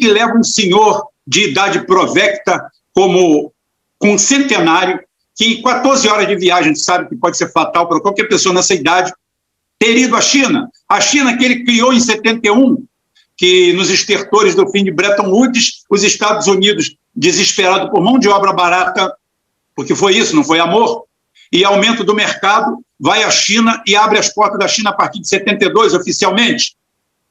que leva um senhor de idade provecta com um centenário, que em 14 horas de viagem, sabe que pode ser fatal para qualquer pessoa nessa idade, ter ido à China. A China que ele criou em 71, que nos estertores do fim de Bretton Woods, os Estados Unidos, desesperados por mão de obra barata, porque foi isso, não foi amor, e aumento do mercado, vai à China e abre as portas da China a partir de 72, oficialmente,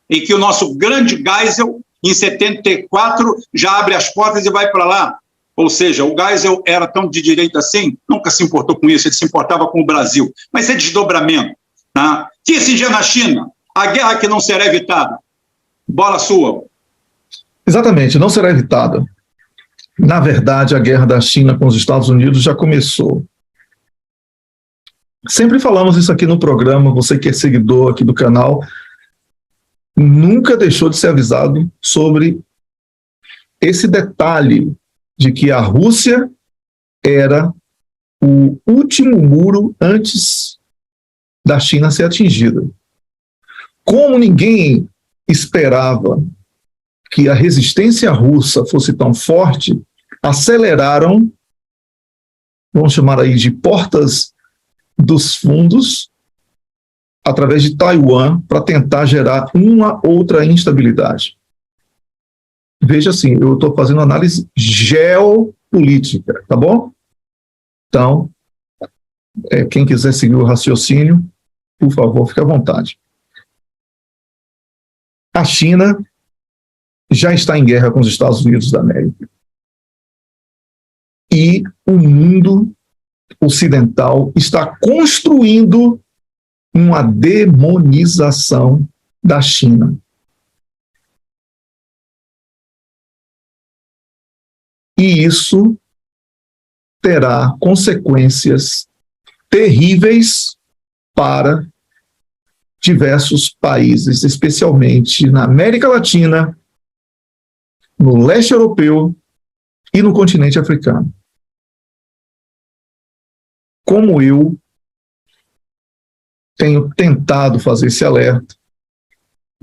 em que o nosso grande Geisel, em 74, já abre as portas e vai para lá. Ou seja, o Geisel era tão de direita assim, nunca se importou com isso, ele se importava com o Brasil. Mas é desdobramento. Tá? Kissinger na China, a guerra que não será evitada. Bola sua. Exatamente, não será evitada. Na verdade, a guerra da China com os Estados Unidos já começou. Sempre falamos isso aqui no programa, você que é seguidor aqui do canal, nunca deixou de ser avisado sobre esse detalhe de que a Rússia era o último muro antes da China ser atingida. Como ninguém esperava que a resistência russa fosse tão forte, aceleraram, vamos chamar aí de portas dos fundos, através de Taiwan, para tentar gerar uma outra instabilidade. Veja assim, eu estou fazendo análise geopolítica, tá bom? Então, quem quiser seguir o raciocínio, por favor, fique à vontade. A China já está em guerra com os Estados Unidos da América. E o mundo ocidental está construindo uma demonização da China. E isso terá consequências terríveis para diversos países, especialmente na América Latina, no leste europeu e no continente africano. Como eu tenho tentado fazer esse alerta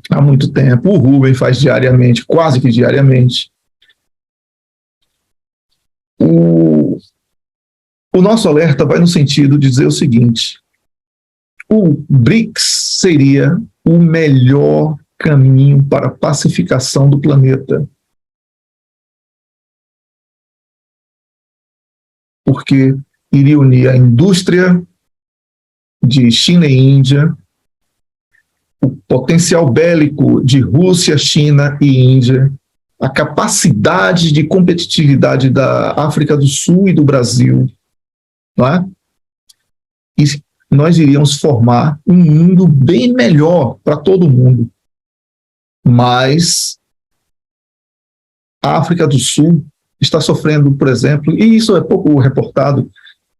há muito tempo, o Rubem faz diariamente, quase que diariamente. O nosso alerta vai no sentido de dizer o seguinte: o BRICS seria o melhor caminho para a pacificação do planeta. Porque iria unir a indústria de China e Índia, o potencial bélico de Rússia, China e Índia, a capacidade de competitividade da África do Sul e do Brasil, não é? E nós iríamos formar um mundo bem melhor para todo mundo. Mas a África do Sul está sofrendo, por exemplo, e isso é pouco reportado,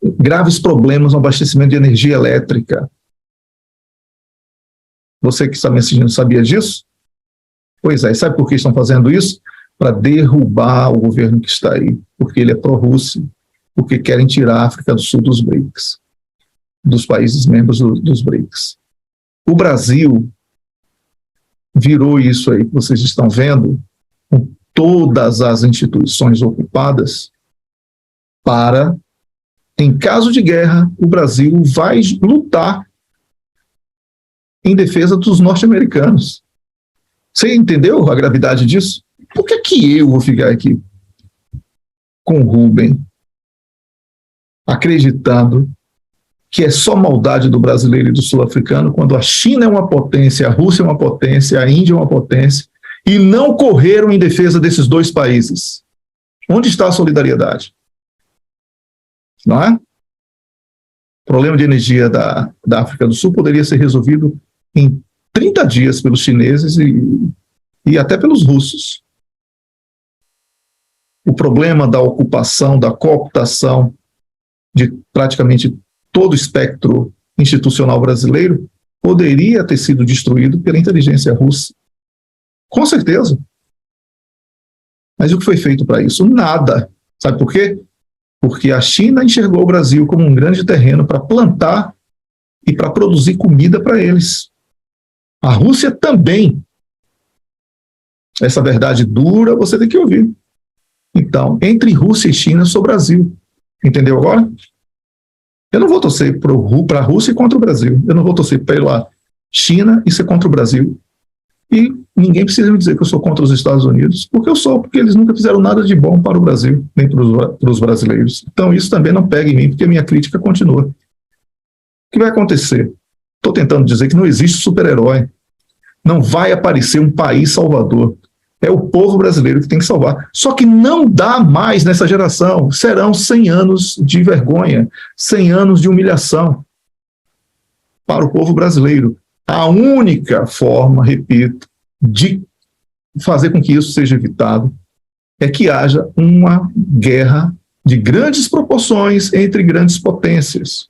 graves problemas no abastecimento de energia elétrica. Você que está me assistindo sabia disso? Pois é, sabe por que estão fazendo isso? Para derrubar o governo que está aí, porque ele é pró-Rússia, porque querem tirar a África do Sul dos BRICS, dos países membros dos BRICS. O Brasil virou isso aí que vocês estão vendo, com todas as instituições ocupadas, para, em caso de guerra, o Brasil vai lutar em defesa dos norte-americanos. Você entendeu a gravidade disso? Por que eu vou ficar aqui com o Rubem, acreditando que é só maldade do brasileiro e do sul-africano, quando a China é uma potência, a Rússia é uma potência, a Índia é uma potência, e não correram em defesa desses dois países? Onde está a solidariedade? Não é? O problema de energia da África do Sul poderia ser resolvido em 30 dias pelos chineses e até pelos russos. O problema da ocupação, da cooptação de praticamente todo o espectro institucional brasileiro poderia ter sido destruído pela inteligência russa. Com certeza. Mas o que foi feito para isso? Nada. Sabe por quê? Porque a China enxergou o Brasil como um grande terreno para plantar e para produzir comida para eles. A Rússia também Essa verdade dura você tem que ouvir. Então, entre Rússia e China, eu sou Brasil. Entendeu agora? Eu não vou torcer para a Rússia e contra o Brasil. Eu não vou torcer pela China e ser contra o Brasil. E ninguém precisa me dizer que eu sou contra os Estados Unidos, porque eu sou, porque eles nunca fizeram nada de bom para o Brasil, nem para os brasileiros. Então isso também não pega em mim, porque a minha crítica continua. O que vai acontecer? Estou tentando dizer que não existe super-herói. Não vai aparecer um país salvador. É o povo brasileiro que tem que salvar. Só que não dá mais nessa geração. Serão 100 anos de vergonha, 100 anos de humilhação para o povo brasileiro. A única forma, repito, de fazer com que isso seja evitado é que haja uma guerra de grandes proporções entre grandes potências,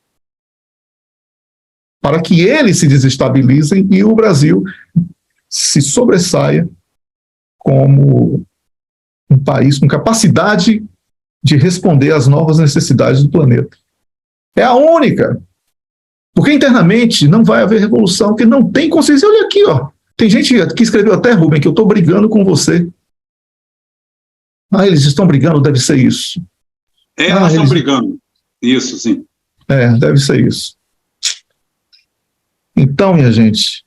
para que eles se desestabilizem e o Brasil se sobressaia como um país com capacidade de responder às novas necessidades do planeta. É a única. Porque internamente não vai haver revolução, porque não tem consciência. Olha aqui, ó. Tem gente que escreveu até, Rubem, que eu estou brigando com você. Ah, eles estão brigando, deve ser isso. Elas estão brigando. Isso, sim. Deve ser isso. Então, minha gente,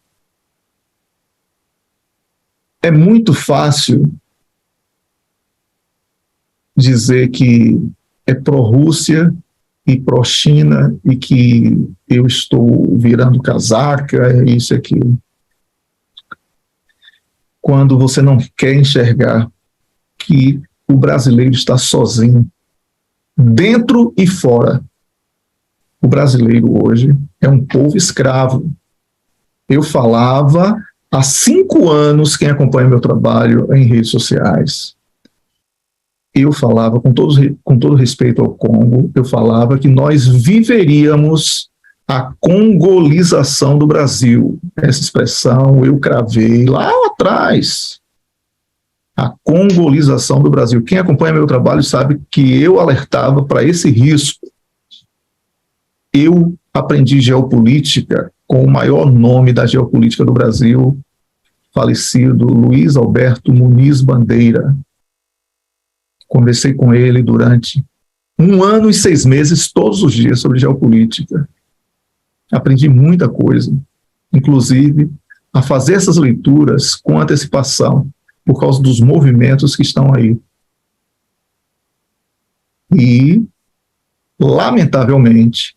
é muito fácil dizer que é pró-Rússia e pró-China e que eu estou virando casaca, isso e aquilo. Quando você não quer enxergar que o brasileiro está sozinho, dentro e fora. O brasileiro hoje é um povo escravo. Eu falava há 5 anos, quem acompanha meu trabalho em redes sociais, eu falava, com todo respeito ao Congo, eu falava que nós viveríamos a congolização do Brasil. Essa expressão eu cravei lá atrás. A congolização do Brasil. Quem acompanha meu trabalho sabe que eu alertava para esse risco. Eu aprendi geopolítica com o maior nome da geopolítica do Brasil, falecido Luiz Alberto Muniz Bandeira. Conversei com ele durante 1 ano e 6 meses, todos os dias, sobre geopolítica. Aprendi muita coisa, inclusive a fazer essas leituras com antecipação, por causa dos movimentos que estão aí. E, lamentavelmente,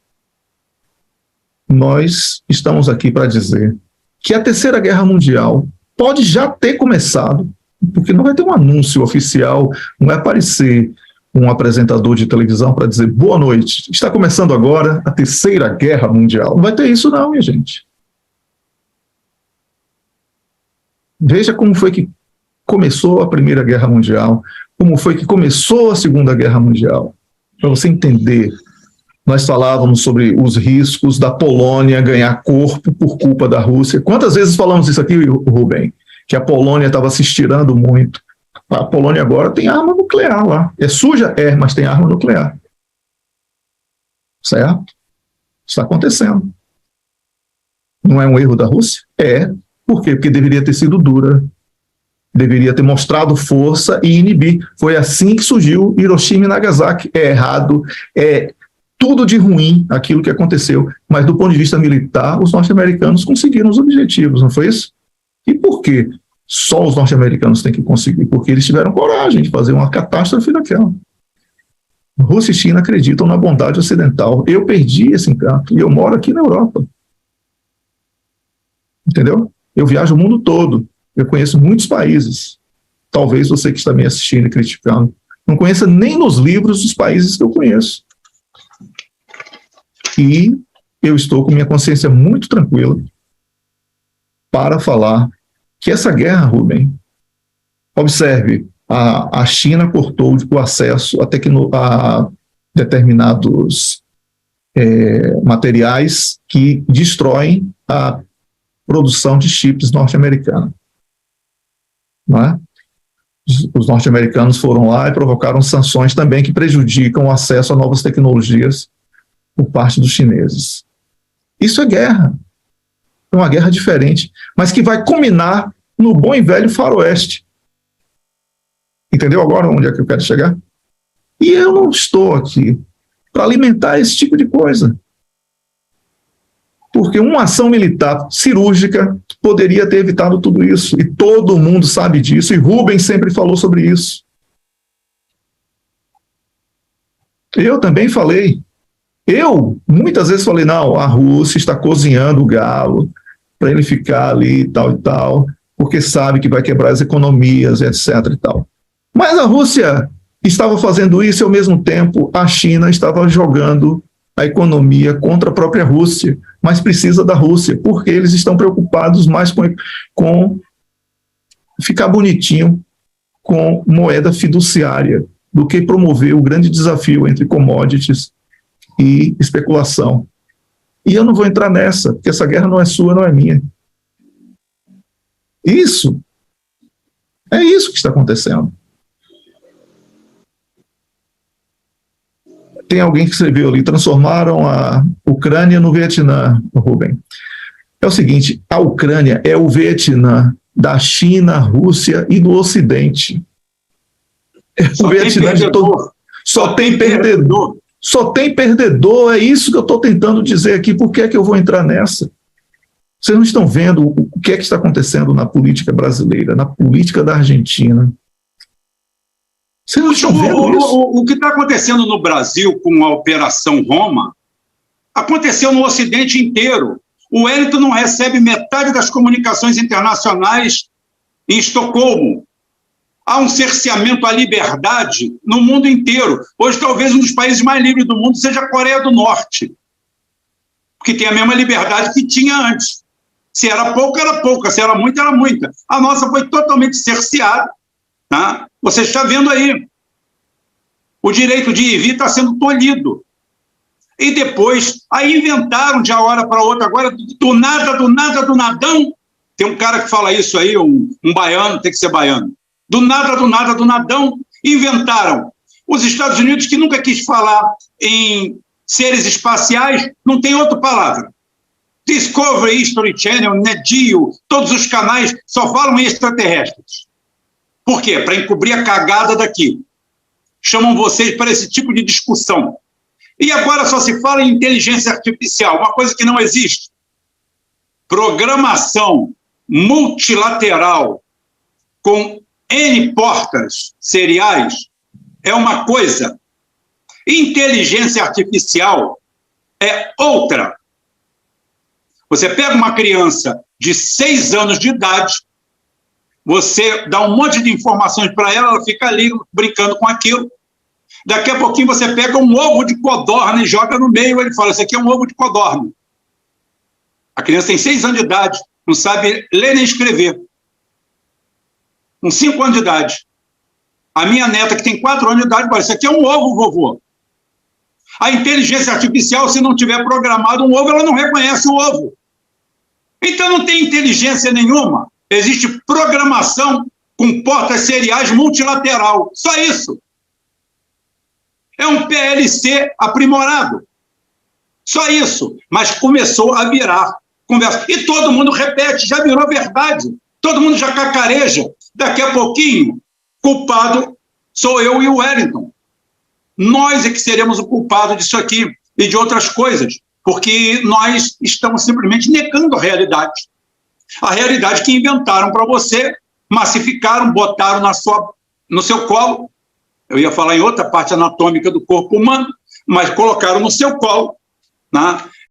nós estamos aqui para dizer que a Terceira Guerra Mundial pode já ter começado, porque não vai ter um anúncio oficial, não vai aparecer um apresentador de televisão para dizer boa noite, está começando agora a Terceira Guerra Mundial. Não vai ter isso não, minha gente. Veja como foi que começou a Primeira Guerra Mundial, como foi que começou a Segunda Guerra Mundial. Para você entender, nós falávamos sobre os riscos da Polônia ganhar corpo por culpa da Rússia. Quantas vezes falamos isso aqui, Rubem? Que a Polônia estava se estirando muito. A Polônia agora tem arma nuclear lá. É suja? É, mas tem arma nuclear. Certo? Está acontecendo. Não é um erro da Rússia? É. Por quê? Porque deveria ter sido dura. Deveria ter mostrado força e inibir. Foi assim que surgiu Hiroshima e Nagasaki. É errado, é tudo de ruim aquilo que aconteceu. Mas do ponto de vista militar, os norte-americanos conseguiram os objetivos, não foi isso? E por quê? Só os norte-americanos têm que conseguir, porque eles tiveram coragem de fazer uma catástrofe daquela. Rússia e China acreditam na bondade ocidental. Eu perdi esse encanto e eu moro aqui na Europa. Entendeu? Eu viajo o mundo todo. Eu conheço muitos países. Talvez você que está me assistindo e criticando não conheça nem nos livros os países que eu conheço. E eu estou com minha consciência muito tranquila para falar que essa guerra, Rubem, observe, a China cortou o acesso a determinados materiais que destroem a produção de chips norte-americana. Não é? Os norte-americanos foram lá e provocaram sanções também que prejudicam o acesso a novas tecnologias por parte dos chineses. Isso é guerra. É uma guerra diferente, mas que vai culminar no bom e velho faroeste. Entendeu agora onde é que eu quero chegar? E eu não estou aqui para alimentar esse tipo de coisa. Porque uma ação militar cirúrgica poderia ter evitado tudo isso. E todo mundo sabe disso. E Rubens sempre falou sobre isso. Eu também falei. Eu muitas vezes falei, não, a Rússia está cozinhando o galo para ele ficar ali e tal, porque sabe que vai quebrar as economias, etc. e tal. Mas a Rússia estava fazendo isso e, ao mesmo tempo, a China estava jogando a economia contra a própria Rússia, mas precisa da Rússia, porque eles estão preocupados mais com ficar bonitinho com moeda fiduciária do que promover o grande desafio entre commodities e especulação. E eu não vou entrar nessa, porque essa guerra não é sua, não é minha. Isso é isso que está acontecendo. Tem alguém que escreveu ali, transformaram a Ucrânia no Vietnã, Rubem. É o seguinte, a Ucrânia é o Vietnã da China, Rússia e do Ocidente. É o Vietnã de todo. Só tem perdedor. Só tem perdedor, é isso que eu estou tentando dizer aqui. Por que é que eu vou entrar nessa? Vocês não estão vendo o que é que está acontecendo na política brasileira, na política da Argentina. Vocês não estão vendo isso? O que está acontecendo no Brasil com a Operação Roma aconteceu no Ocidente inteiro. O Wellington não recebe metade das comunicações internacionais em Estocolmo. Há um cerceamento à liberdade no mundo inteiro. Hoje, talvez, um dos países mais livres do mundo seja a Coreia do Norte, porque tem a mesma liberdade que tinha antes. Se era pouca, era pouca. Se era muita, era muita. A nossa foi totalmente cerceada. Tá? Você está vendo aí. O direito de ir e vir está sendo tolhido. E depois, aí inventaram de uma hora para outra, agora, do nada, do nadão. Tem um cara que fala isso aí, um baiano, tem que ser baiano. Do nada, do nadão, inventaram. Os Estados Unidos, que nunca quis falar em seres espaciais, não tem outra palavra. Discovery, History Channel, NetGeo, todos os canais só falam em extraterrestres. Por quê? Para encobrir a cagada daqui. Chamam vocês para esse tipo de discussão. E agora só se fala em inteligência artificial, uma coisa que não existe. Programação multilateral com N portas seriais é uma coisa. Inteligência artificial é outra. Você pega uma criança de 6 anos de idade, você dá um monte de informações para ela, ela fica ali brincando com aquilo. Daqui a pouquinho você pega um ovo de codorna e joga no meio, ele fala, isso aqui é um ovo de codorna. A criança tem 6 anos de idade, não sabe ler nem escrever. Com 5 anos de idade. A minha neta, que tem 4 anos de idade, fala, isso aqui é um ovo, vovô. A inteligência artificial, se não tiver programado um ovo, ela não reconhece o ovo. Então não tem inteligência nenhuma. Existe programação com portas seriais multilateral. Só isso. É um PLC aprimorado. Só isso. Mas começou a virar conversa. E todo mundo repete, já virou verdade. Todo mundo já cacareja. Daqui a pouquinho, culpado sou eu e o Wellington. Nós é que seremos o culpado disso aqui e de outras coisas, porque nós estamos simplesmente negando a realidade. A realidade que inventaram para você, massificaram, botaram no seu colo. Eu ia falar em outra parte anatômica do corpo humano, mas colocaram no seu colo, né?